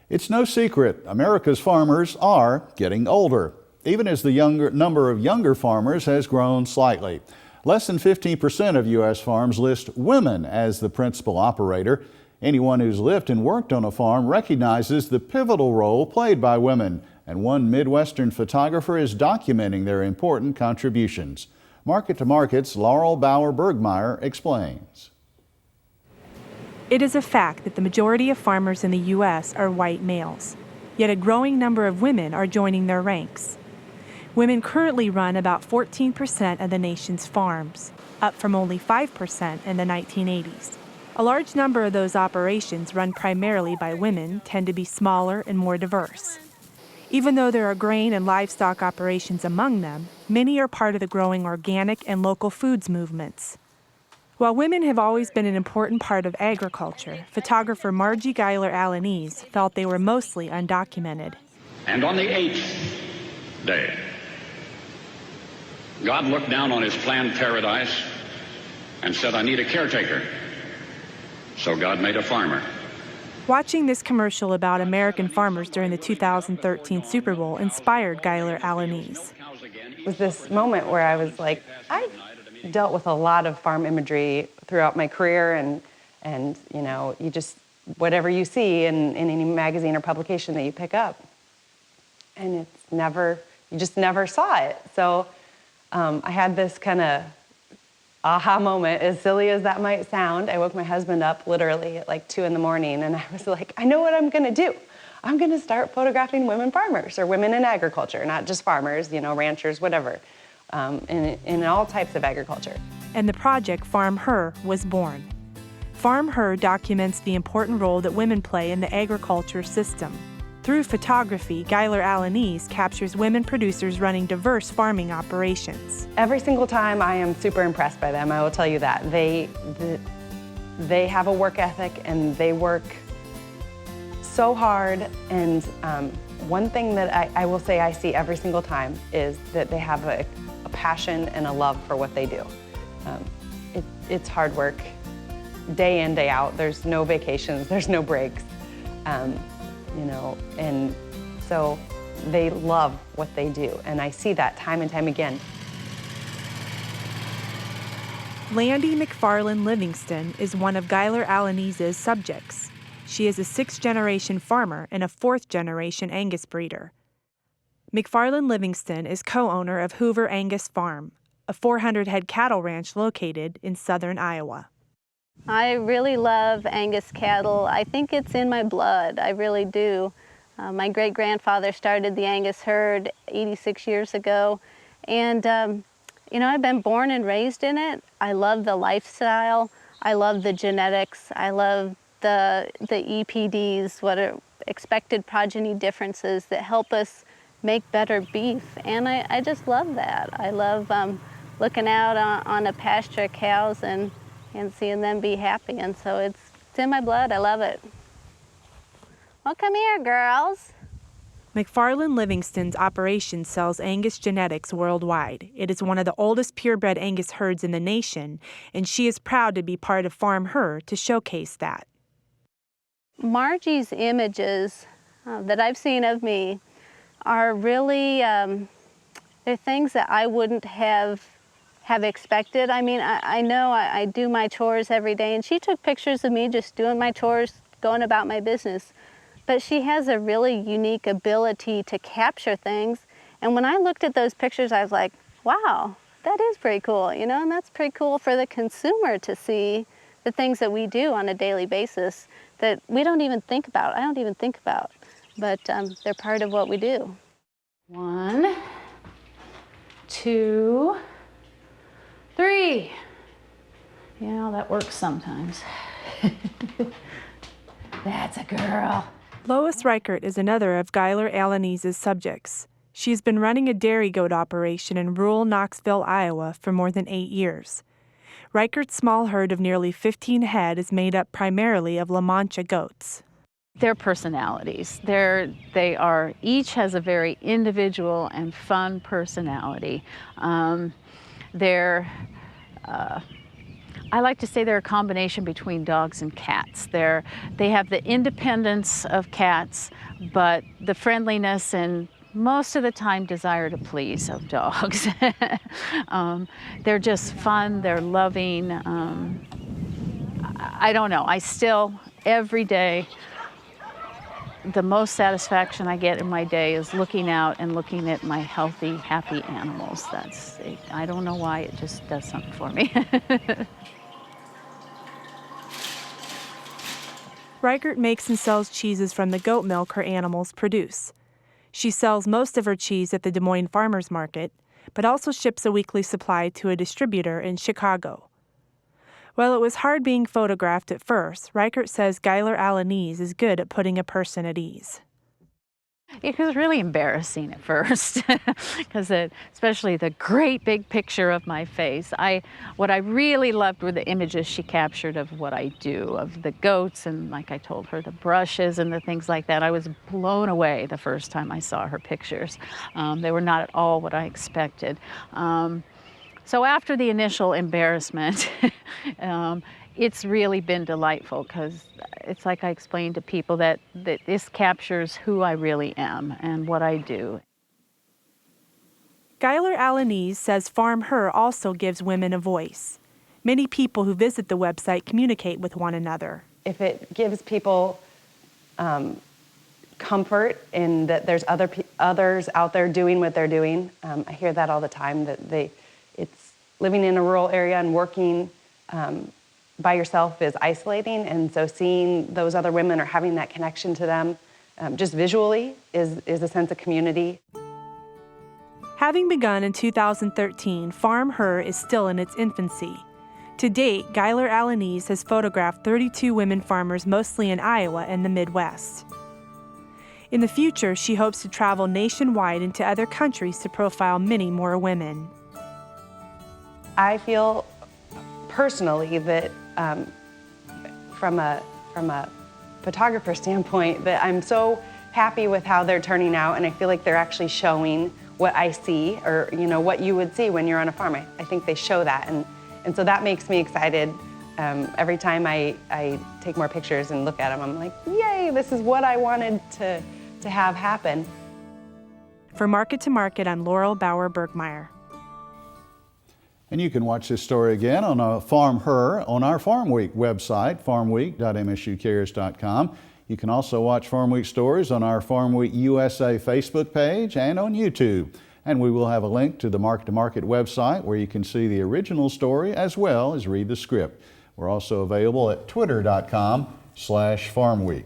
It's no secret America's farmers are getting older, even as the number of younger farmers has grown slightly. Less than 15% of U.S. farms list women as the principal operator. Anyone who's lived and worked on a farm recognizes the pivotal role played by women, and one Midwestern photographer is documenting their important contributions. Market to Markets' Laurel Bower Burgmaier explains. It is a fact that the majority of farmers in the U.S. are white males, yet a growing number of women are joining their ranks. Women currently run about 14% of the nation's farms, up from only 5% in the 1980s. A large number of those operations run primarily by women tend to be smaller and more diverse. Even though there are grain and livestock operations among them, many are part of the growing organic and local foods movements. While women have always been an important part of agriculture, photographer Margie Geiler-Alaniz felt they were mostly undocumented. And on the 8th day, God looked down on his planned paradise and said, I need a caretaker. So God made a farmer. Watching this commercial about American farmers during the 2013 Super Bowl inspired Geiler-Alaniz. It was this moment where I was like, I've dealt with a lot of farm imagery throughout my career, and you know, you just, whatever you see in any magazine or publication that you pick up, and it's never, you just never saw it. So I had this kind of aha moment, as silly as that might sound. I woke my husband up literally at like 2 in the morning, and I was like, I know what I'm gonna do. I'm gonna start photographing women farmers, or women in agriculture, not just farmers, you know, ranchers, whatever, in all types of agriculture. And the project FarmHer was born. FarmHer documents the important role that women play in the agriculture system. Through photography, Geiler-Alaniz captures women producers running diverse farming operations. Every single time I am super impressed by them, I will tell you that. They have a work ethic, and they work so hard, and one thing that I will say I see every single time is that they have a passion and a love for what they do. It's hard work, day in, day out. There's no vacations, there's no breaks. You know, and so they love what they do, and I see that time and time again. Landy McFarland Livingston is one of Geiler-Alaniz's subjects. She is a 6th-generation farmer and a 4th-generation Angus breeder. McFarland Livingston is co-owner of Hoover Angus Farm, a 400-head cattle ranch located in southern Iowa. I really love Angus cattle. I think it's in my blood. I really do. My great-grandfather started the Angus herd 86 years ago, and you know, I've been born and raised in it. I love the lifestyle. I love the genetics. I love the EPDs, what are expected progeny differences that help us make better beef, and I just love that. I love looking out on a pasture of cows and seeing them be happy, and so it's in my blood. I love it. Well, come here, girls. McFarland Livingston's operation sells Angus genetics worldwide. It is one of the oldest purebred Angus herds in the nation, and she is proud to be part of FarmHer to showcase that. Margie's images that I've seen of me are really, they're things that I wouldn't have expected. I mean, I know I do my chores every day, and she took pictures of me just doing my chores, going about my business. But she has a really unique ability to capture things. And when I looked at those pictures, I was like, wow, that is pretty cool, you know, and that's pretty cool for the consumer to see the things that we do on a daily basis that we don't even think about. I don't even think about, but they're part of what we do. 1, 2, 3. Yeah, that works sometimes. That's a girl. Lois Reichert is another of Geiler-Alaniz's subjects. She's been running a dairy goat operation in rural Knoxville, Iowa for more than 8 years. Reichert's small herd of nearly 15 head is made up primarily of La Mancha goats. Their personalities. They are, each has a very individual and fun personality. They're I like to say they're a combination between dogs and cats. They have the independence of cats, but the friendliness and most of the time desire to please of dogs. They're just fun, they're loving. I don't know, I still, every day, the most satisfaction I get in my day is looking out and looking at my healthy, happy animals. I don't know why, it just does something for me. Reichert makes and sells cheeses from the goat milk her animals produce. She sells most of her cheese at the Des Moines Farmers Market, but also ships a weekly supply to a distributor in Chicago. While it was hard being photographed at first, Reichert says Geiler Alaniz is good at putting a person at ease. It was really embarrassing at first, because especially the great big picture of my face. What I really loved were the images she captured of what I do, of the goats, and like I told her, the brushes and the things like that. I was blown away the first time I saw her pictures. They were not at all what I expected. So after the initial embarrassment, it's really been delightful, because it's like I explained to people that this captures who I really am and what I do. Geiler Alaniz says FarmHer also gives women a voice. Many people who visit the website communicate with one another. If it gives people comfort in that there's others out there doing what they're doing, I hear that all the time, that it's living in a rural area and working by yourself is isolating, and so seeing those other women or having that connection to them just visually is a sense of community. Having begun in 2013, FarmHer is still in its infancy. To date, Geiler Alaniz has photographed 32 women farmers, mostly in Iowa and the Midwest. In the future, she hopes to travel nationwide into other countries to profile many more women. I feel personally that from a photographer standpoint, that I'm so happy with how they're turning out, and I feel like they're actually showing what I see, or what you would see when you're on a farm. I think they show that, and so that makes me excited. Every time I take more pictures and look at them, I'm like, yay, this is what I wanted to have happen. For Market to Market, I'm Laurel Bower Burgmaier. And you can watch this story again on FarmHer on our Farmweek website, farmweek.msucares.com. You can also watch Farmweek stories on our Farmweek USA Facebook page and on YouTube. And we will have a link to the Market to Market website where you can see the original story as well as read the script. We're also available at twitter.com/Farmweek.